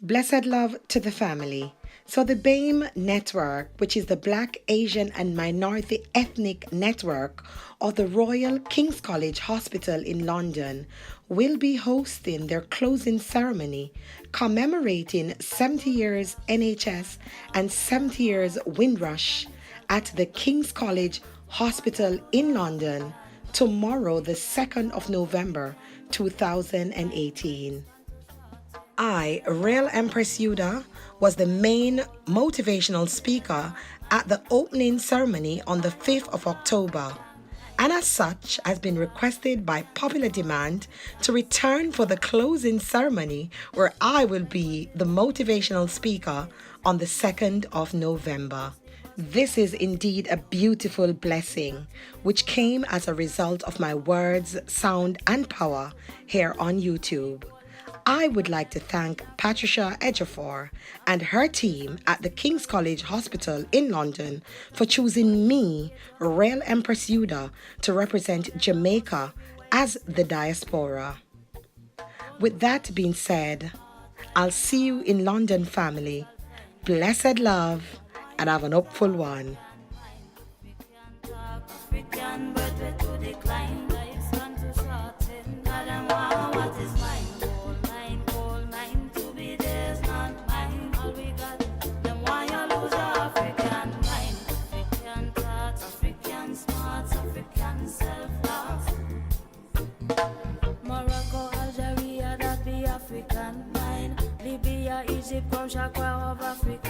Blessed love to the family. So, the BAME network, which is the Black, Asian, and Minority Ethnic Network of the Royal King's College Hospital in London, will be hosting their closing ceremony commemorating 70 years NHS and 70 years Windrush at the King's College Hospital in London tomorrow, the 2nd of November 2018. I, Real Empress Yudah, was the main motivational speaker at the opening ceremony on the 5th of October, and as such has been requested by popular demand to return for the closing ceremony, where I will be the motivational speaker on the 2nd of November. This is indeed a beautiful blessing, which came as a result of my words, sound, and power here on YouTube. I would like to thank Patricia Ejiofor and her team at the King's College Hospital in London for choosing me, Real Empress Yudah, to represent Jamaica as the diaspora. With that being said, I'll see you in London, family. Blessed love, and have an hopeful one. Morocco, Algeria, that be African mind. Libya, Egypt, come Shakwa of Africa.